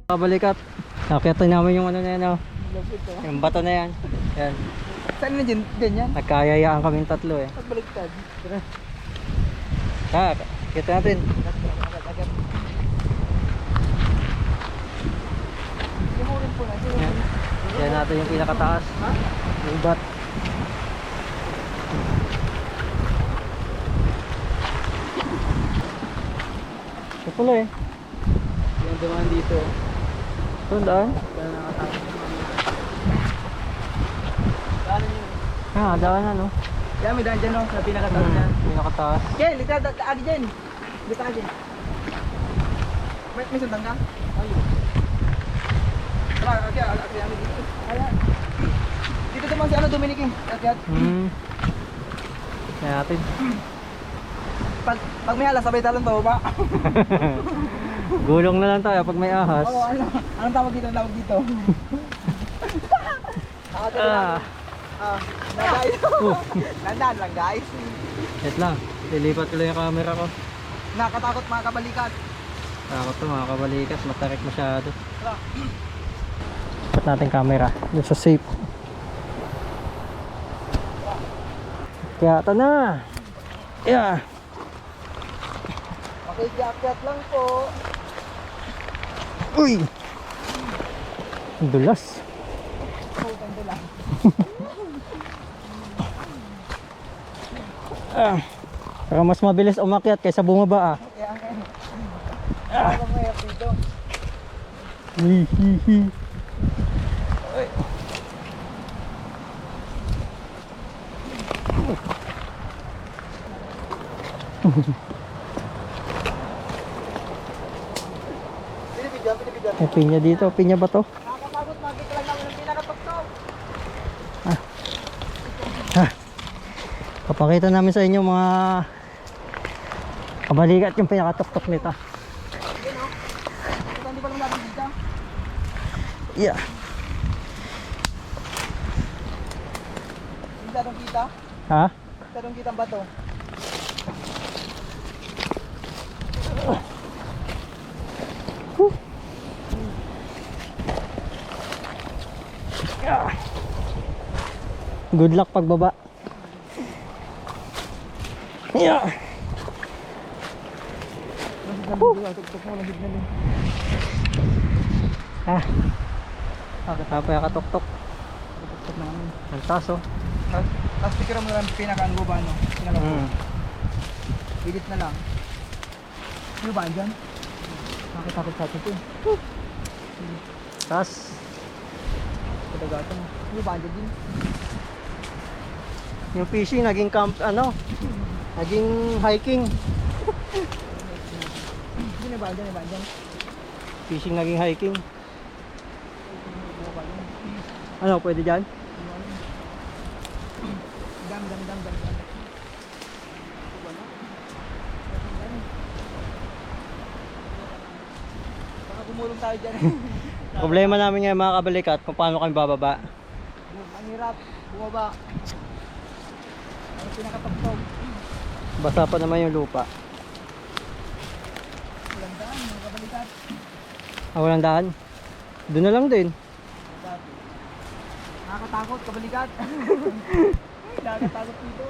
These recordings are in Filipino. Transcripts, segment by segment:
Kabalikat. Nakita namin yung ano na yan, oh. Lapit oh. Yung bato na yan. Yan. Saan na dyan? Dyan yan? Nagkayayaan kaming tatlo eh. Pagbaliktad. Tara. Kita natin. Agad. Simurin po na. Yan. Yan natin yung pinakataas. Ha? Yung bat. Ito pala eh. Yung dumaan dito. Ito daan. Kaya nakatapos yung mga. Daanan yun. Daan ano. Kaya may daan dyan oh. Sa pinakataas niya. Pinakataas. Ken, adi dyan. Dito ka dyan. May sundang ka? Ayun. Tara, kaya namin dito. Kaya. Dito naman si ano, Dominic eh. Kaya. Yan natin. Pag may alas, sabay talon pa ba? Gulong na lang tayo pag may ahas. Oo, ano? Anong tawag dito? Ang tawag dito? Na guys. Nandaan lang guys. Wait lang. Lilipat ko lang yung camera ko. Nakatakot mga kabalikat. Takot to mga kabalikas. Matarik masyado. Tara. Pat natin camera. Doon sa safe. Kaya ito na. Yeah. Makikiakyat lang po. Uy! Ang dulas. Oh, ganda lang. Para mas mabilis umakyat kaysa bumaba Kaya ano mahirap dito. Hihihi. Uy. Pinipidyan. May pinya dito. Pinya ba to? Nakakapagod, makikita lang namin ng pinakatok-tok. Papakita namin sa inyo mga kabalikat yung pinakatok-tok nito. Yun o. Ito hindi pa lang natin dito. Yeah. Hindi tatong kita. Ha? Tatong kita ang bato. Good luck pagbaba. Yeah. Tuk-tuk mo, lahid na din. Tapos katok-tok. Tuk-tuk na kami. Ang taso. Tapos tikira mo na lang pinaka-ano ba ano? Edit na lang. Ano ba andyan? Nakakapagod sa atin ito eh. Tas. Kadagatan mo. Ano ba andyan din? Yung fishing naging camp ano? Naging hiking. Hindi na ba andyan? Ano ba andyan? Fishing naging hiking. Ano ba andyan? Ano pwede diyan? Dam. Baka gumulong tayo dyan. Problema namin ngayon mga kabalikat kung paano kami bababa. Ang hirap. Bumaba. Ang pinakatagtog. Basa pa naman yung lupa. Walang daan. Mga kabalikat. Walang daan. Doon na lang din. Nakakatakot. Kabalikat. Nakakatakot dito.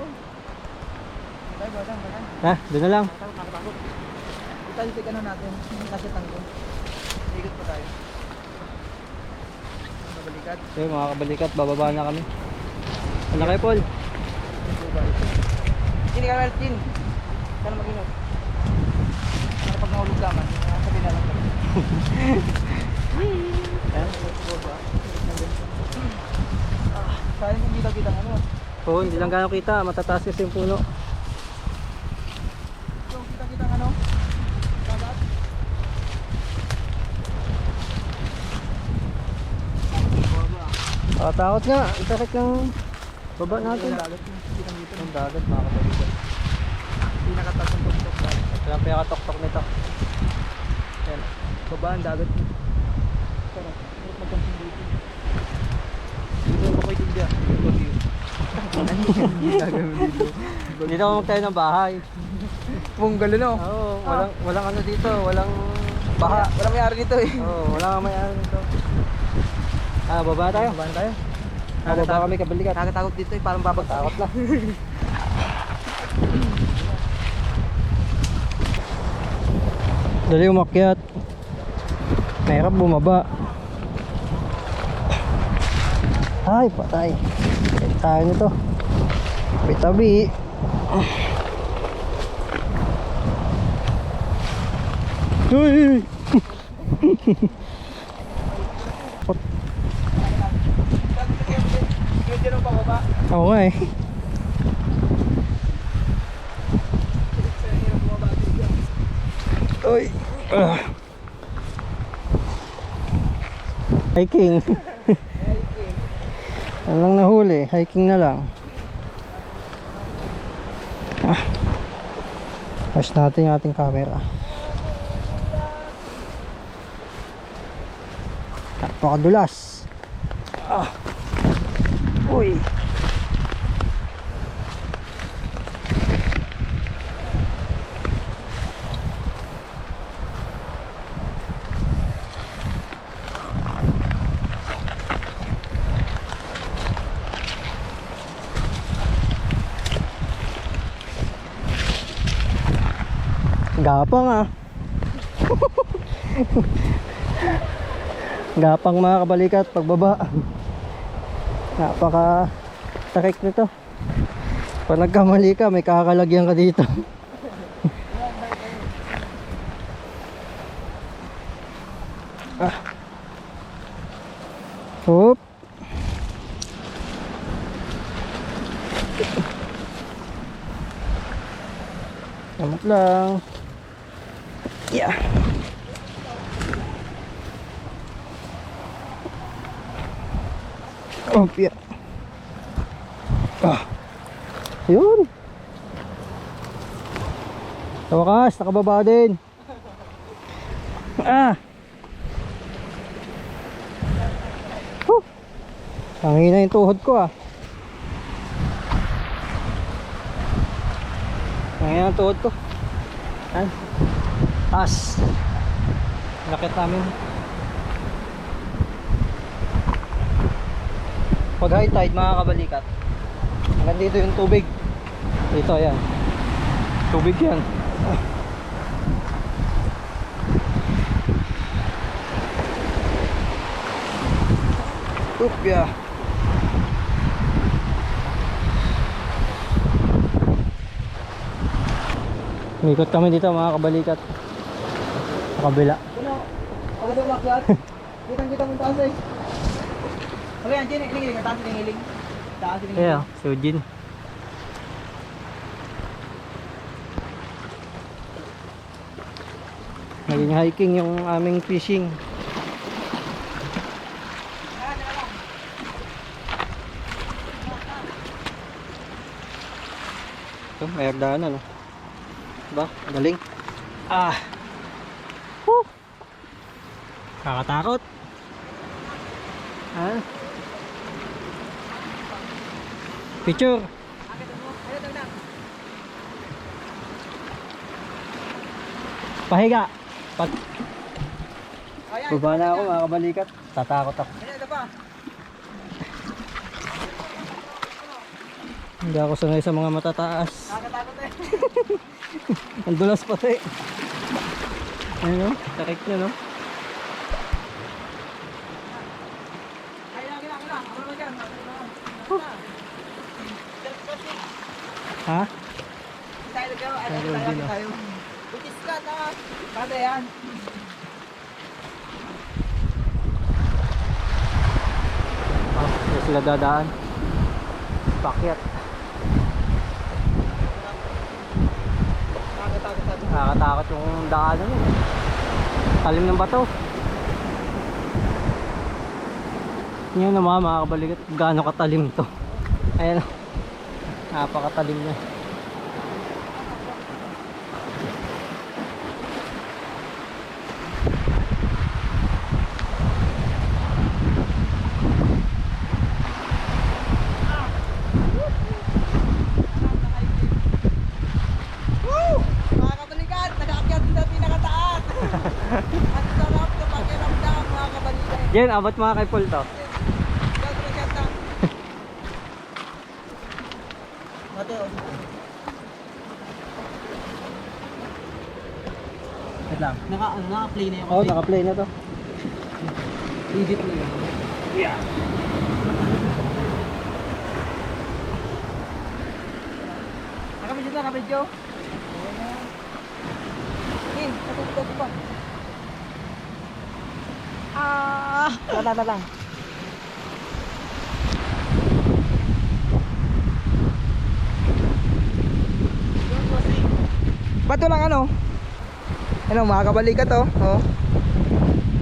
Tayo ba? Doon na lang. Nakakatakot. Itayo ano natin. Hindi kasi tanggo. Ikot pa tayo. Kabalikat. So mga kabalikat, bababa na kami. Ano kayo Paul? Hindi ka Melvin. Sana mag-inot. Para pag nahulog naman, sabi na lang kami. Sayang kung kita ano. Oo, hindi lang gano'ng kita. Matataas kasi yung puno. So, kita ano. Dagat. Takot nga. Itakit ng baba natin. Dagat. Kitang dito. Ang dagat mga kabalikat. Pinakatasong-tok. Ito lang pinakatok-tok nito. Yan. Baba ang dagat. Sarap. Sarap magkansing dito. Dito ako kay Tindia. Hindi gagawin dito. Dito ako magtayo ng bahay. Punggalo no? Oo, walang ano dito. Walang Baha. Wala may-ari dito eh. Oo, wala kang may-ari nito. Baba tayo. Baba na tayo. Baba kami kabalikat. Nakakatakot dito eh, parang babagsak. Takot na. Dali umakyat. Mahirap bumaba. Ay, patay. Tayo nito. Tabi-tabi. Uy! Medyo nung pababa. Oo nga eh. Uy! Hiking. Ano lang nahuli? Hiking na lang. Flash natin yung ating camera. Napakadulas. Uy! Gapang ah. Gapang mga kabalikat pagbaba. Napaka tarik nito. Pag nagkamali ka may kakalagyan ka dito. Hop. Salamat lang. Yeah. Oh, yeah. Yun. Sa wakas, nakababa din. Ang hina yung tuhod ko ah. Ang hina yung tuhod ko. Ayan. Taas. Lakit namin. Pag high tide mga kabalikat, hanggang dito yung tubig. Dito yan. Tubig yan. Upya. Umikot kami dito mga kabalikat. Sa kabila. Ako daw makyat. Kitang-kita mo taas eh. Ano yan, Jin? Iling-iling. Taas iling-iling. Taas iling-iling. Yeah, Sujin. Naging hiking yung aming fishing. Ito, may hagdanan, no? Diba? Galing. Woo! Kakatakot. Picture. Pahiga. Baba na ako mga kabalikat. Tatakot ako. Hindi ako sanay sa mga matataas. Nakakatakot eh. Ang dulas pati. Ayun o, takik nyo no. Ay, lagi lang. Ako naman dyan. Ha? Tayo nagawa. Ay, Tayo tayo din, oh. tayo. Butis ka, tama. Kada yan. Hindi sila dadaan. Pakyat. Nakakatakot yung daanan yun. Talim ng bato. Ngayon naman mga kabalikat, gaano katalim to. Ayan o. Napakatalim niya. Mga kabalikat, nag-aakyat din sa pinakataas. Yan, abot mga kay Paul to. Wait lang. Naka-play na yung Oo, naka-play na to. edit na yun. Yeah. Nakabidyo na, nakabidyo. Okay, natutulog pa. Wala na lang. Bato lang ano? Ano, mga kabalikat oh. Oh.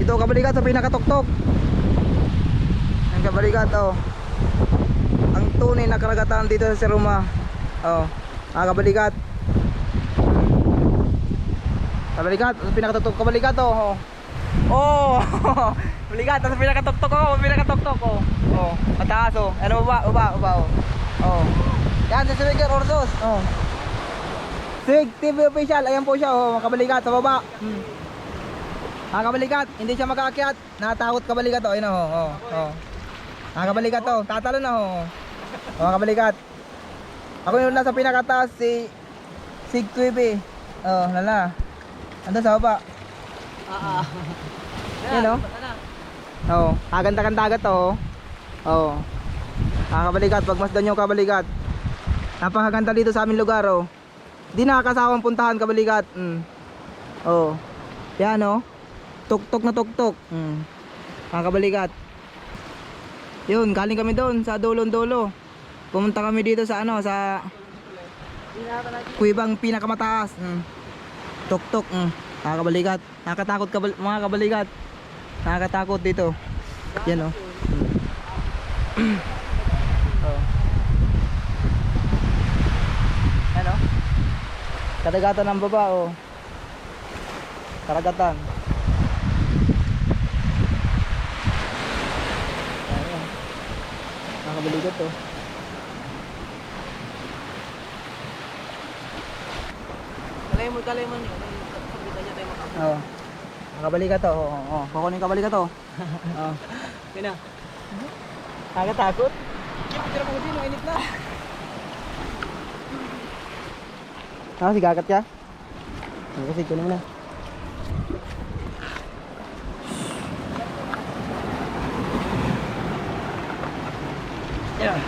Ito kabalikat sa pinakatuktok. Ang kabalikat oh. Ang tunay na karagatan dito sa Siruma. Oh, mga kabalikat. Kabalikat, sa pinakatuktok kabalikat oh. Oh. Kabalikat sa pinakatuktok oh, pinakatuktok oh. Oh, mataas oh. Ano baba oh. Oh. Yan si Sir Orsos. Oh. Sig TV official, ayan po siya oh, mga kabalikat sa baba. Mga kabalikat, hindi siya makaakyat. Natakot kabalikat oh, ayun oh. Oh. Mga kabalikat oh, tatalo na oh. Oh, mga kabalikat. Ako yung nasa pinakataas si Sig TV. Oh, lala. Ando sa baba. Yan oh. Oh, kaganda-ganda agad oh. Oh. Mga kabalikat, pagmasdan nyo kabalikat. Napakaganda dito sa aming lugar oh. Di nakakasawang puntahan kabalikat. Oh. Yan oh. Tuktok na tuktok. Mga kabalikat. Yun, galing kami doon sa dulong-dulo. Pumunta kami dito sa ano, sa kuwibang pinakamataas. Tuktok. Mga kabalikat. Nakakatakot mga kabalikat. Nakakatakot dito. Yan oh. Oh. Ano? Karagatan ng baba oh. Karagatan. Ayan. Nakabalikat oh. Kalaymon yun. Sabitan niya tayo makapit. Oh. Nakabalikat oh. Oh. Kukunin kabalikat oh. Oh. Yun na. Nakakatakot. Tira mo din, mainit na. Ah, sigakat ka? Kasi kunin mo na. Yeah.